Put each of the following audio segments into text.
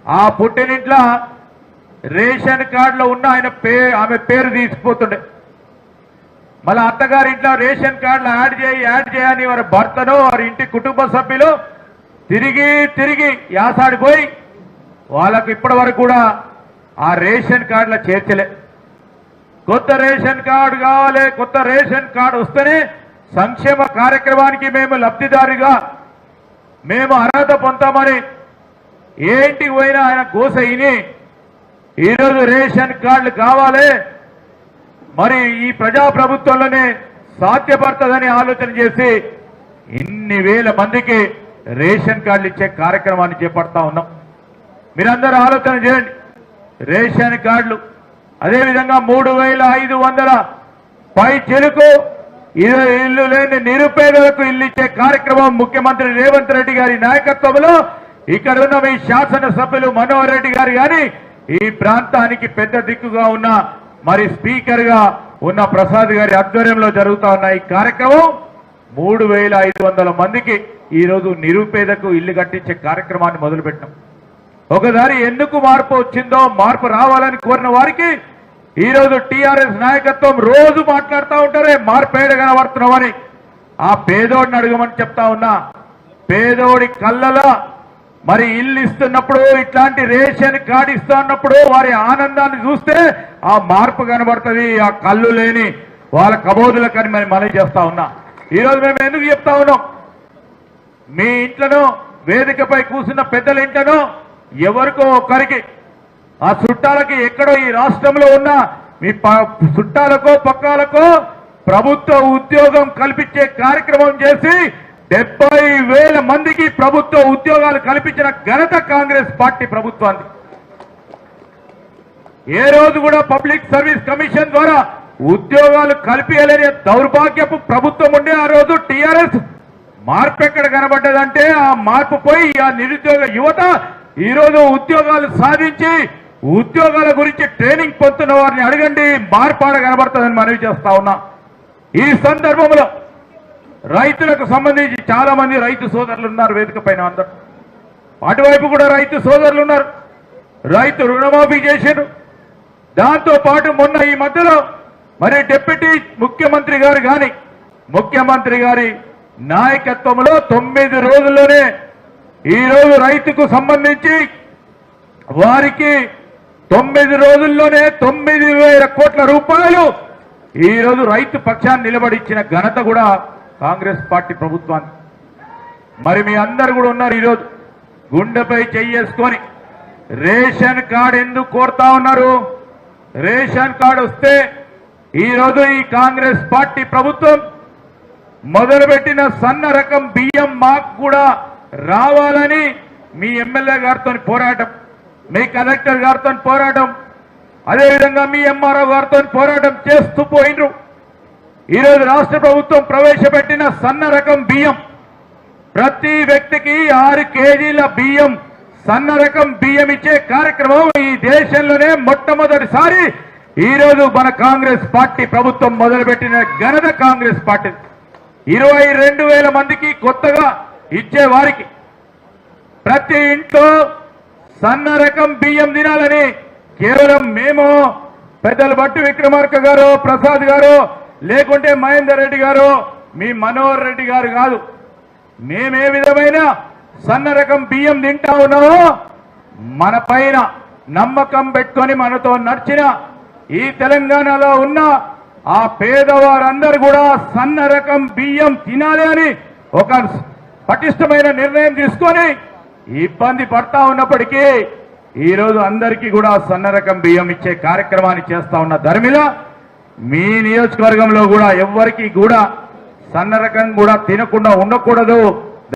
ఆ పుట్టినింట్లో రేషన్ కార్డులో ఉన్న ఆమె పేరు తీసిపోతుండే. మళ్ళీ అత్తగారింట్లో రేషన్ కార్డులో యాడ్ చేయని వారి భర్తను వారి ఇంటి కుటుంబ సభ్యులు తిరిగి యాసాడిపోయి వాళ్ళకు ఇప్పటి వరకు కూడా ఆ రేషన్ కార్డులో చేర్చలే. కొత్త రేషన్ కార్డు కావాలి, కొత్త రేషన్ కార్డు వస్తేనే సంక్షేమ కార్యక్రమానికి మేము లబ్ధిదారుగా మేము అర్హత పొందామని ఏ ఇంటికి పోయినా ఆయన గోస ఇని ఈరోజు రేషన్ కార్డులు కావాలి, మరి ఈ ప్రజాప్రభుత్వంలోనే సాధ్యపడుతుందని ఆలోచన చేసి ఇన్ని వేల మందికి రేషన్ కార్డులు ఇచ్చే కార్యక్రమాన్ని చేపడతా ఉన్నాం. మీరందరూ ఆలోచన చేయండి. రేషన్ కార్డులు అదేవిధంగా 3500 పై చెలుకు ఇల్లు లేని నిరుపేదలకు ఇల్లు ఇచ్చే కార్యక్రమం ముఖ్యమంత్రి రేవంత్ రెడ్డి గారి నాయకత్వంలో ఇక్కడ ఉన్న మీ శాసనసభ్యులు మనోహర్ రెడ్డి గారు గాని ఈ ప్రాంతానికి పెద్ద దిక్కుగా ఉన్న మరి స్పీకర్ గా ఉన్న ప్రసాద్ గారి ఆధ్వర్యంలో జరుగుతా ఉన్న ఈ కార్యక్రమం 3500 మందికి ఈ రోజు నిరుపేదకు ఇల్లు కట్టించే కార్యక్రమాన్ని మొదలుపెట్టాం. ఒకసారి ఎందుకు మార్పు వచ్చిందో, మార్పు రావాలని కోరిన వారికి ఈ రోజు టీఆర్ఎస్ నాయకత్వం రోజు మాట్లాడుతూ ఉంటారే మార్పేడ కనబడుతున్నామని. ఆ పేదోడిని అడగమని చెప్తా ఉన్నా. పేదోడి కళ్ళలో మరి ఇల్లు ఇస్తున్నప్పుడు, ఇట్లాంటి రేషన్ కార్డు ఇస్తా ఉన్నప్పుడు వారి ఆనందాన్ని చూస్తే ఆ మార్పు కనబడుతుంది. ఆ కళ్ళు లేని వాళ్ళ కబోదులకని మరి మనవి చేస్తా ఉన్నా. ఈరోజు మేము ఎందుకు చెప్తా ఉన్నాం, మీ ఇంట్లోనో వేదికపై కూర్చున్న పెద్దల ఇంట్లోనో ఎవరికో ఒక్కరికి ఆ చుట్టాలకి ఎక్కడో ఈ రాష్ట్రంలో ఉన్న మీ చుట్టాలకో పక్కాలకో ప్రభుత్వ ఉద్యోగం కల్పించే కార్యక్రమం చేసి 70,000 మందికి ప్రభుత్వ ఉద్యోగాలు కల్పించిన ఘనత కాంగ్రెస్ పార్టీ ప్రభుత్వాన్ని. ఏ రోజు కూడా పబ్లిక్ సర్వీస్ కమిషన్ ద్వారా ఉద్యోగాలు కల్పించలేని దౌర్భాగ్యపు ప్రభుత్వం ఉండే ఆ రోజు టీఆర్ఎస్ మార్పు ఎక్కడ కనబడ్డదంటే ఆ మార్పు పోయి ఆ నిరుద్యోగ యువత ఈ రోజు ఉద్యోగాలు సాధించి ఉద్యోగాల గురించి ట్రైనింగ్ పొందుతున్న వారిని అడగండి, మార్పాడ కనబడుతుందని మనవి చేస్తా ఉన్నా. ఈ సందర్భంలో రైతులకు సంబంధించి చాలా మంది రైతు సోదరులు ఉన్నారు వేదిక పైన. అందరూ అటువైపు కూడా రైతు సోదరులు ఉన్నారు. రైతు రుణమాఫీ చేశారు. దాంతో పాటు మొన్న ఈ మధ్యలో మరి డిప్యూటీ ముఖ్యమంత్రి గారు కానీ ముఖ్యమంత్రి గారి నాయకత్వంలో 9 రోజుల్లోనే ఈ రోజు రైతుకు సంబంధించి వారికి 9 రోజుల్లోనే 9,000 కోట్ల రూపాయలు ఈ రోజు రైతు పక్షాన్ని నిలబడిచ్చిన ఘనత కూడా కాంగ్రెస్ పార్టీ ప్రభుత్వాన్ని. మరి మీ అందరు కూడా ఉన్నారు ఈరోజు గుండెపై చెయ్యేసుకొని రేషన్ కార్డు ఎందుకు కోరుతా ఉన్నారు? రేషన్ కార్డు వస్తే ఈరోజు ఈ కాంగ్రెస్ పార్టీ ప్రభుత్వం మొదలుపెట్టిన సన్న రకం బియ్యం మాకు కూడా రావాలని మీ ఎమ్మెల్యే గారితో పోరాటం, మీ కలెక్టర్ గారితో పోరాటం, అదేవిధంగా మీ ఎంఆర్ఓ గారితో పోరాటం చేస్తూ పోయినరు. ఈరోజు రాష్ట్ర ప్రభుత్వం ప్రవేశపెట్టిన సన్న రకం బియ్యం ప్రతి వ్యక్తికి 6 కేజీల బియ్యం సన్న రకం బియ్యం ఇచ్చే కార్యక్రమం ఈ దేశంలోనే మొట్టమొదటిసారి ఈరోజు మన కాంగ్రెస్ పార్టీ ప్రభుత్వం మొదలుపెట్టిన ఘనత కాంగ్రెస్ పార్టీ. 22,000 మందికి కొత్తగా ఇచ్చే వారికి ప్రతి ఇంట్లో సన్న రకం బియ్యం తినాలని కేవలం మేము పెద్దలు బట్టి విక్రమార్క గారు, ప్రసాద్ గారు, లేకుంటే మహేందర్ రెడ్డి గారు, మీ మనోహర్ రెడ్డి గారు కాదు. మేమే విధమైన సన్న రకం బియ్యం తింటా ఉన్నామో మన పైన నమ్మకం పెట్టుకొని మనతో నడిచిన ఈ తెలంగాణలో ఉన్న ఆ పేదవారందరూ కూడా సన్న రకం బియ్యం తినాలి అని ఒక పటిష్టమైన నిర్ణయం తీసుకొని ఇబ్బంది పడతా ఉన్నప్పటికీ ఈరోజు అందరికీ కూడా సన్న రకం బియ్యం ఇచ్చే కార్యక్రమాన్ని చేస్తా ఉన్న ధర్మిల మీ నియోజకవర్గంలో కూడా ఎవ్వరికి కూడా సన్న రకం కూడా తినకుండా ఉండకూడదు,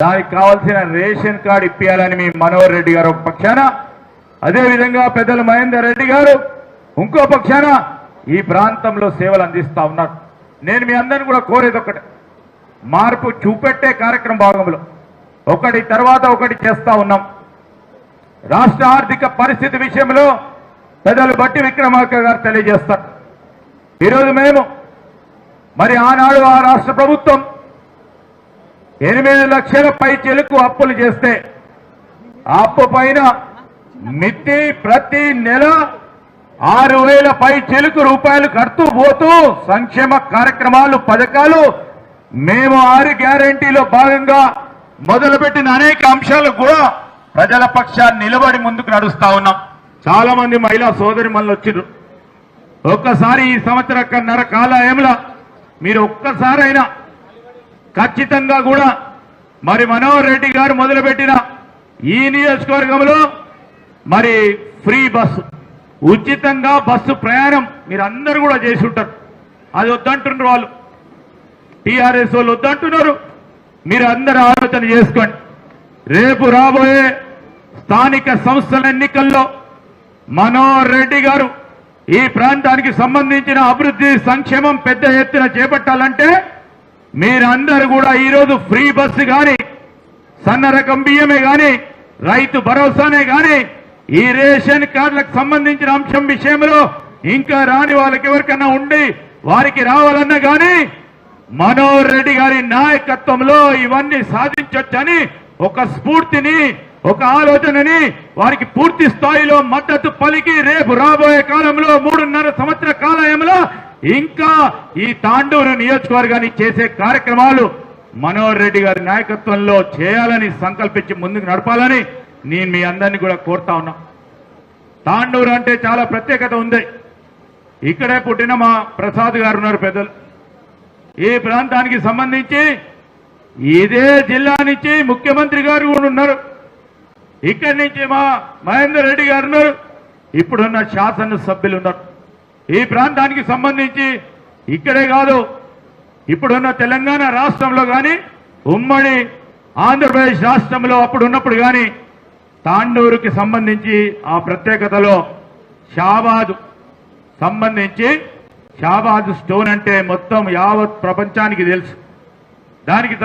దానికి కావాల్సిన రేషన్ కార్డు ఇప్పించాలని మీ మనోహర్ రెడ్డి గారు ఒక పక్షాన, అదేవిధంగా పెద్దలు మహేందర్ రెడ్డి గారు ఇంకో పక్షాన ఈ ప్రాంతంలో సేవలు అందిస్తా ఉన్నారు. నేను మీ అందరిని కూడా కోరేది ఒకటి, మార్పు చూపెట్టే కార్యక్రమం భాగంలో ఒకటి తర్వాత ఒకటి చేస్తా ఉన్నాం. రాష్ట్ర ఆర్థిక పరిస్థితి విషయంలో పెద్దలు బట్టి విక్రమార్క గారు తెలియజేస్తారు. ఈరోజు మేము మరి ఆనాడు ఆ రాష్ట్ర ప్రభుత్వం 8 లక్షల పై చెలుకు అప్పులు చేస్తే ఆ అప్పు పైన మిత్తి ప్రతి నెల 6,000 పై చిలుకు రూపాయలు కడుతూ పోతూ సంక్షేమ కార్యక్రమాలు పథకాలు మేము 6 గ్యారెంటీలో భాగంగా మొదలుపెట్టిన అనేక అంశాలు కూడా ప్రజల పక్షాన్ని నిలబడి ముందుకు నడుస్తా ఉన్నాం. చాలా మంది మహిళా సోదరి మనలు వచ్చిండ్రు. ఒక్కసారి ఈ సంవత్సరన్నర కాలంలో మీరు ఒక్కసారైనా ఖచ్చితంగా కూడా మరి మనోహర్ రెడ్డి గారు మొదలుపెట్టిన ఈ నియోజకవర్గంలో మరి ఫ్రీ బస్సు, ఉచితంగా బస్సు ప్రయాణం మీరు అందరూ కూడా చేసి ఉంటారు. అది వద్దంటున్నారు వాళ్ళు, టీఆర్ఎస్ వాళ్ళు వద్దంటున్నారు. మీరు అందరూ ఆలోచన చేసుకోండి. రేపు రాబోయే స్థానిక సంస్థల ఎన్నికల్లో మనోహర్ రెడ్డి గారు ఈ ప్రాంతానికి సంబంధించిన అభివృద్ధి సంక్షేమం పెద్ద ఎత్తున చేపట్టాలంటే మీరందరూ కూడా ఈరోజు ఫ్రీ బస్సు కానీ, సన్న రకం బియ్యమే కానీ, రైతు భరోసానే కానీ, ఈ రేషన్ కార్డులకు సంబంధించిన అంశం విషయంలో ఇంకా రాని వాళ్ళకి ఎవరికన్నా ఉండి వారికి రావాలన్నా కానీ మనోహర్ రెడ్డి గారి నాయకత్వంలో ఇవన్నీ సాధించొచ్చని ఒక స్ఫూర్తిని, ఒక ఆలోచనని వారికి పూర్తి స్థాయిలో మద్దతు పలికి రేపు రాబోయే కాలంలో 3.5 సంవత్సర కాలంలో ఇంకా ఈ తాండూరు నియోజకవర్గాన్ని చేసే కార్యక్రమాలు మనోహర్ రెడ్డి గారి నాయకత్వంలో చేయాలని సంకల్పించి ముందుకు నడపాలని నేను మీ అందరినీ కూడా కోరుతా ఉన్నా. తాండూరు అంటే చాలా ప్రత్యేకత ఉంది. ఇక్కడే పుట్టిన మా ప్రసాద్ గారు ఉన్నారు పెద్దలు. ఈ ప్రాంతానికి సంబంధించి ఇదే జిల్లా నుంచి ముఖ్యమంత్రి గారు కూడా ఉన్నారు. ఇక్కడి నుంచి మా మహేందర్ రెడ్డి గారు ఉన్నారు. ఇప్పుడున్న శాసనసభ్యులు ఉన్నారు. ఈ ప్రాంతానికి సంబంధించి ఇక్కడే కాదు, ఇప్పుడున్న తెలంగాణ రాష్ట్రంలో కానీ, ఉమ్మడి ఆంధ్రప్రదేశ్ రాష్ట్రంలో అప్పుడున్నప్పుడు కానీ తాండూరుకి సంబంధించి ఆ ప్రత్యేకతలో షాబాద్ సంబంధించి షాబాద్ స్టోన్ అంటే మొత్తం యావత్ ప్రపంచానికి తెలుసు. దానికి